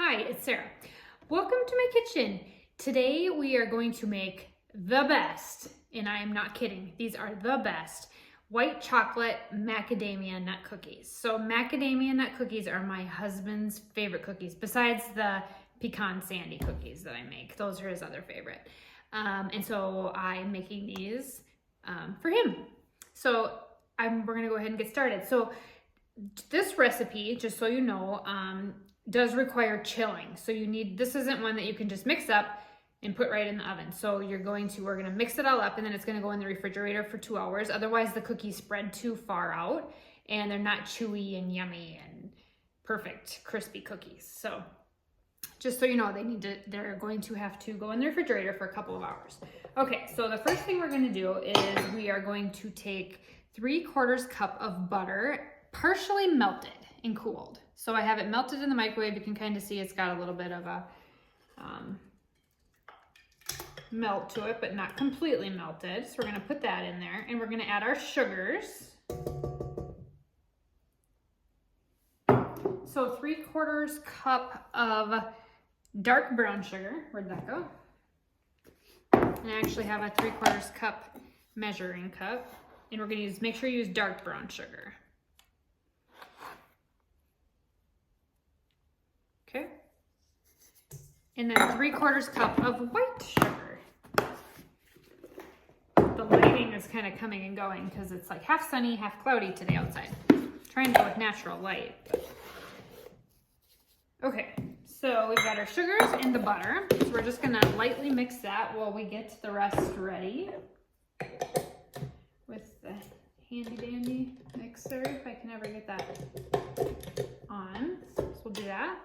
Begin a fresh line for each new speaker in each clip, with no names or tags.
Hi, it's Sarah. Welcome to my kitchen. Today we are going to make the best, and I am not kidding, these are the best, white chocolate macadamia nut cookies. So macadamia nut cookies are my husband's favorite cookies, besides the pecan sandy cookies that I make. Those are his other favorite. And so I'm making these for him. So we're gonna go ahead and get started. So this recipe, just so you know, does require chilling. So this isn't one that you can just mix up and put right in the oven. So we're gonna mix it all up and then it's gonna go in the refrigerator for 2 hours. Otherwise the cookies spread too far out and they're not chewy and yummy and perfect crispy cookies. So just so you know, they're going to have to go in the refrigerator for a couple of hours. Okay, so the first thing we're gonna do is we are going to take 3/4 cup of butter, partially melted and cooled. So I have it melted in the microwave. You can kind of see it's got a little bit of a melt to it, but not completely melted. So we're gonna put that in there and we're gonna add our sugars. So 3/4 cup of dark brown sugar. Where'd that go? And I actually have a 3/4 cup measuring cup. And we're gonna make sure you use dark brown sugar. Okay. And then 3/4 cup of white sugar. The lighting is kind of coming and going because it's like half sunny, half cloudy today outside. I'm trying to go with natural light. Okay, so we've got our sugars and the butter. So we're just gonna lightly mix that while we get the rest ready with the handy dandy mixer, if I can ever get that on. So we'll do that.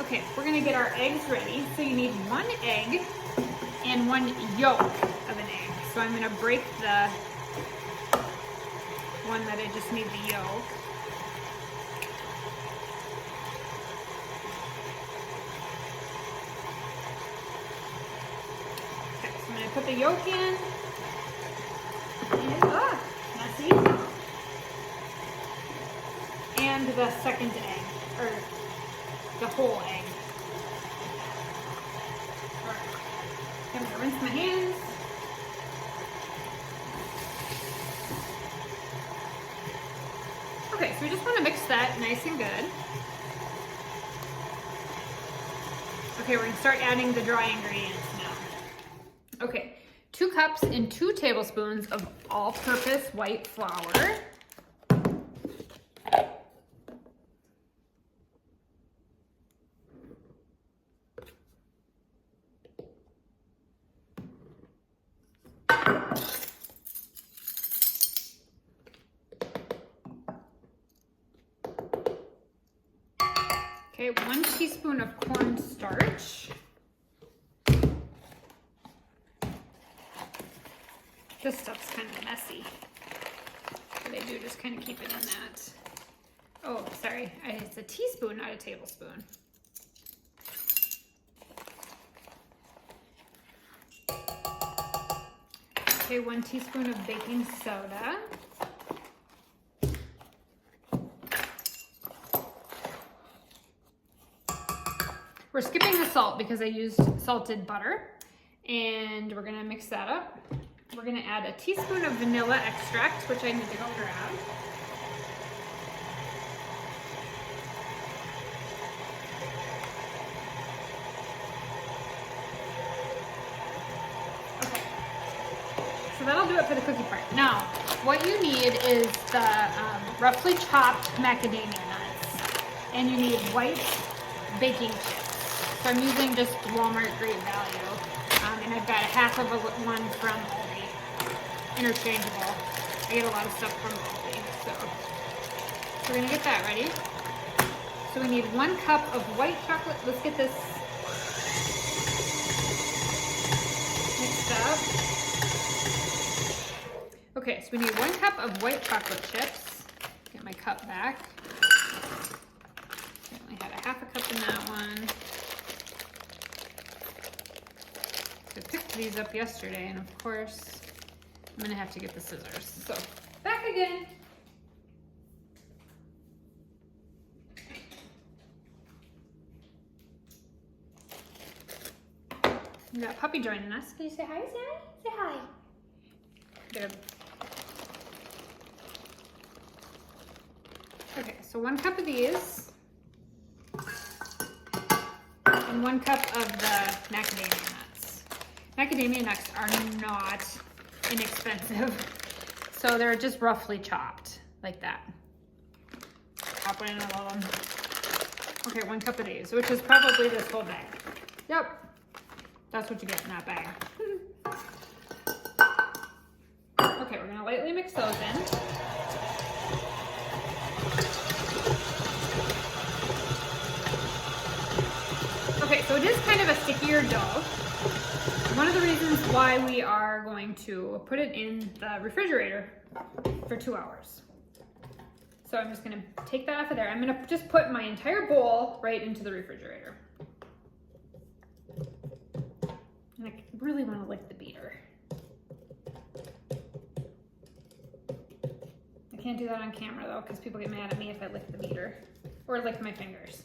Okay, we're gonna get our eggs ready. So you need 1 egg and 1 yolk of an egg. So I'm gonna break the one that I just need the yolk. Okay, so I'm gonna put the yolk in. Messy. And the second egg, or the whole egg. Alright, I'm gonna rinse my hands. Okay, so we just want to mix that nice and good. Okay, we're gonna start adding the dry ingredients now. Okay, 2 cups and 2 tablespoons of all-purpose white flour. Okay, 1 teaspoon of cornstarch. This stuff's kind of messy, but I do just kind of keep it in that. Oh, sorry, it's a teaspoon, not a tablespoon. Okay, 1 teaspoon of baking soda. We're skipping the salt because I used salted butter, and we're gonna mix that up. We're gonna add a teaspoon of vanilla extract, which I need to go grab. Okay, so that'll do it for the cookie part. Now, what you need is the roughly chopped macadamia nuts, and you need white baking chips. So I'm using just Walmart Great Value, and I've got a half of one from Aldi, interchangeable. I get a lot of stuff from Aldi, so we're gonna get that ready. So we need 1 cup of white chocolate. Let's get this mixed up. Okay, so we need 1 cup of white chocolate chips. Get my cup back. I only had a half a cup in that one. I picked these up yesterday, and of course, I'm gonna have to get the scissors. So, back again. We got Puppy joining us. Can you say hi, Sally? Say hi. Good. Okay, so 1 cup of these and 1 cup of the macadamia nuts. Macadamia nuts are not inexpensive, so they're just roughly chopped like that. Pop one in all of them. Okay, 1 cup of these, which is probably this whole bag. Yep, that's what you get in that bag. Okay, we're gonna lightly mix those in. Okay, so it is kind of a stickier dough. One of the reasons why we are going to put it in the refrigerator for 2 hours. So I'm just gonna take that off of there. I'm gonna just put my entire bowl right into the refrigerator. And I really wanna lick the beater. I can't do that on camera though, because people get mad at me if I lick the beater. Or lick my fingers,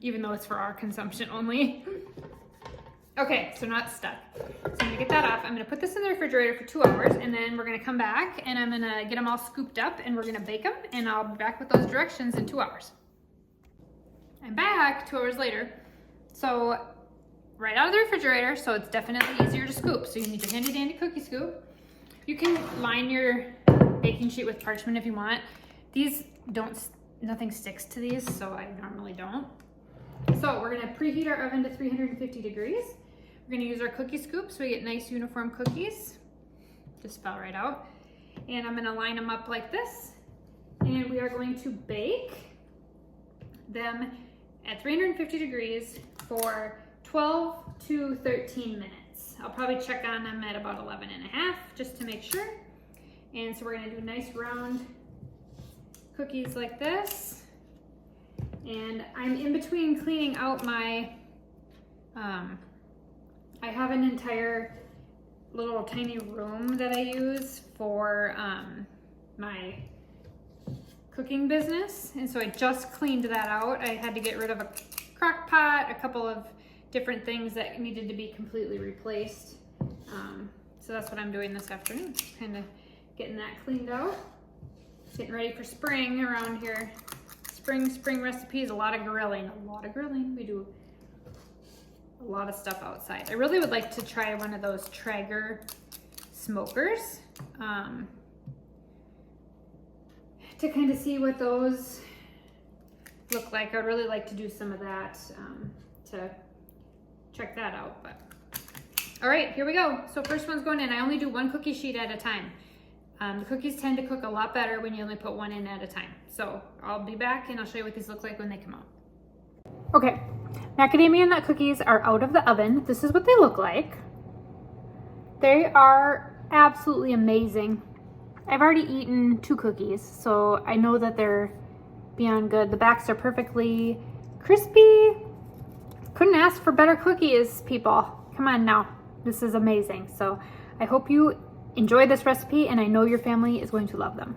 even though it's for our consumption only. Okay, so not stuck. So I'm gonna get that off. I'm gonna put this in the refrigerator for 2 hours, and then we're gonna come back and I'm gonna get them all scooped up and we're gonna bake them, and I'll be back with those directions in 2 hours. I'm back 2 hours later. So right out of the refrigerator, so it's definitely easier to scoop. So you need your handy dandy cookie scoop. You can line your baking sheet with parchment if you want. These nothing sticks to these, so I normally don't. So we're gonna preheat our oven to 350 degrees. We're gonna use our cookie scoop so we get nice uniform cookies. Just fell right out. And I'm gonna line them up like this. And we are going to bake them at 350 degrees for 12 to 13 minutes. I'll probably check on them at about 11 and a half just to make sure. And so we're gonna do nice round cookies like this. And I'm in between cleaning out my, I have an entire little tiny room that I use for my cooking business. And so I just cleaned that out. I had to get rid of a crock pot, a couple of different things that needed to be completely replaced. So that's what I'm doing this afternoon, kind of getting that cleaned out. Getting ready for spring around here. Spring recipes, a lot of grilling. We do a lot of stuff outside. I really would like to try one of those Traeger smokers to kind of see what those look like. I'd really like to do some of that to check that out. But all right, here we go. So first one's going in. I only do 1 cookie sheet at a time. The cookies tend to cook a lot better when you only put 1 in at a time. So I'll be back and I'll show you what these look like when they come out. Okay, macadamia nut cookies are out of the oven. This is what they look like. They are absolutely amazing. I've already eaten 2 cookies, so I know that they're beyond good. The backs are perfectly crispy. Couldn't ask for better cookies, people. Come on now, this is amazing. So I hope you enjoy this recipe, and I know your family is going to love them.